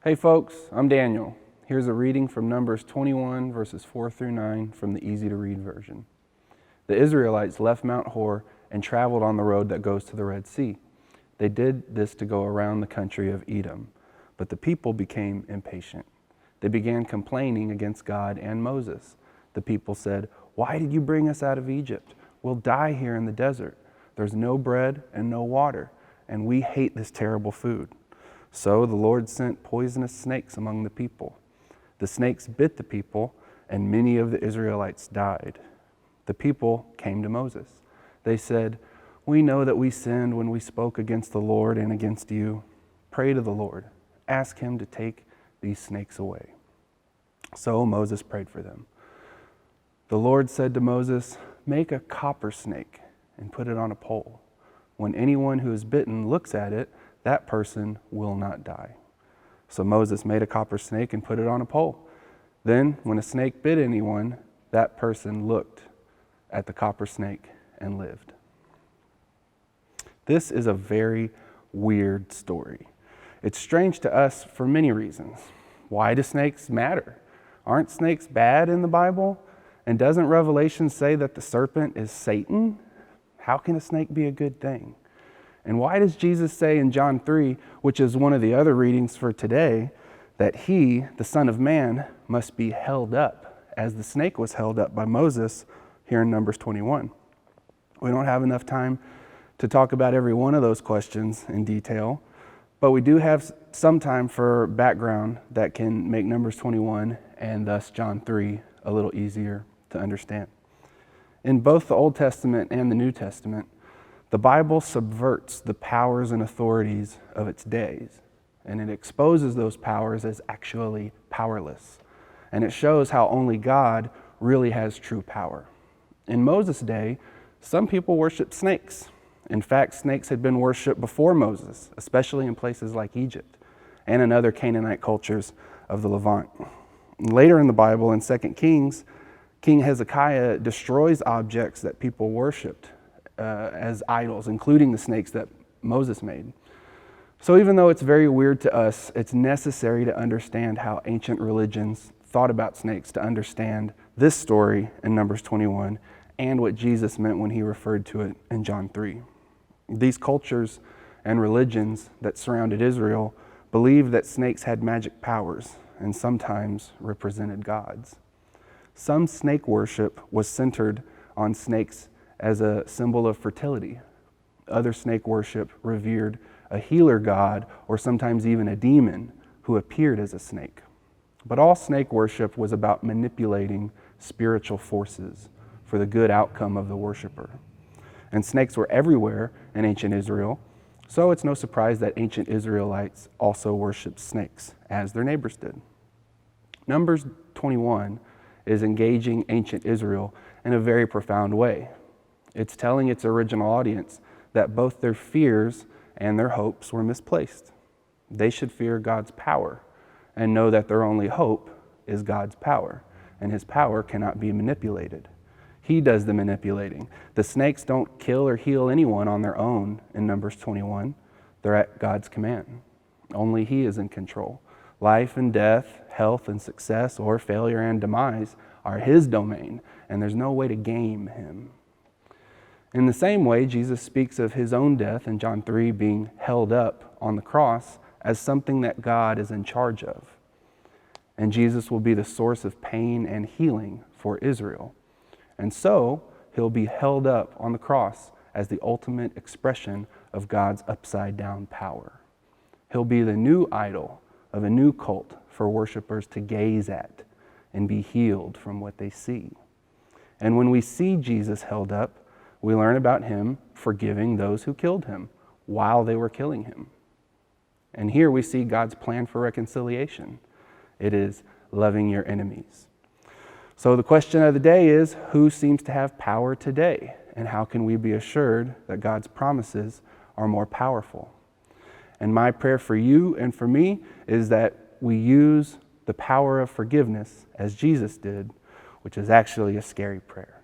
Hey folks, I'm Daniel. Here's a reading from Numbers 21, verses 4 through 9 from the easy-to-read version. The Israelites left Mount Hor and traveled on the road that goes to the Red Sea. They did this to go around the country of Edom, but the people became impatient. They began complaining against God and Moses. The people said, "Why did you bring us out of Egypt? We'll die here in the desert. There's no bread and no water, and we hate this terrible food." So the Lord sent poisonous snakes among the people. The snakes bit the people, and many of the Israelites died. The people came to Moses. They said, "We know that we sinned when we spoke against the Lord and against you. Pray to the Lord. Ask him to take these snakes away." So Moses prayed for them. The Lord said to Moses, "Make a copper snake and put it on a pole. When anyone who is bitten looks at it, that person will not die." So Moses made a copper snake and put it on a pole. Then, when a snake bit anyone, that person looked at the copper snake and lived. This is a very weird story. It's strange to us for many reasons. Why do snakes matter? Aren't snakes bad in the Bible? And doesn't Revelation say that the serpent is Satan? How can a snake be a good thing? And why does Jesus say in John 3, which is one of the other readings for today, that he, the Son of Man, must be held up as the snake was held up by Moses here in Numbers 21? We don't have enough time to talk about every one of those questions in detail, but we do have some time for background that can make Numbers 21 and thus John 3 a little easier to understand. In both the Old Testament and the New Testament, the Bible subverts the powers and authorities of its days, and it exposes those powers as actually powerless. And it shows how only God really has true power. In Moses' day, some people worshiped snakes. In fact, snakes had been worshipped before Moses, especially in places like Egypt and in other Canaanite cultures of the Levant. Later in the Bible, in 2 Kings, King Hezekiah destroys objects that people worshipped as idols, including the snakes that Moses made. So even though it's very weird to us, it's necessary to understand how ancient religions thought about snakes to understand this story in Numbers 21 and what Jesus meant when he referred to it in John 3. These cultures and religions that surrounded Israel believed that snakes had magic powers and sometimes represented gods. Some snake worship was centered on snakes as a symbol of fertility. Other snake worship revered a healer god or sometimes even a demon who appeared as a snake. But all snake worship was about manipulating spiritual forces for the good outcome of the worshiper. And snakes were everywhere in ancient Israel, so it's no surprise that ancient Israelites also worshiped snakes, as their neighbors did. Numbers 21 is engaging ancient Israel in a very profound way. It's telling its original audience that both their fears and their hopes were misplaced. They should fear God's power and know that their only hope is God's power, and his power cannot be manipulated. He does the manipulating. The snakes don't kill or heal anyone on their own in Numbers 21. They're at God's command. Only he is in control. Life and death, health and success, or failure and demise are his domain, and there's no way to game him. In the same way, Jesus speaks of his own death in John 3 being held up on the cross as something that God is in charge of. And Jesus will be the source of pain and healing for Israel. And so, he'll be held up on the cross as the ultimate expression of God's upside-down power. He'll be the new idol of a new cult for worshipers to gaze at and be healed from what they see. And when we see Jesus held up, we learn about him forgiving those who killed him while they were killing him. And here we see God's plan for reconciliation. It is loving your enemies. So the question of the day is, who seems to have power today? And how can we be assured that God's promises are more powerful? And my prayer for you and for me is that we use the power of forgiveness as Jesus did, which is actually a scary prayer.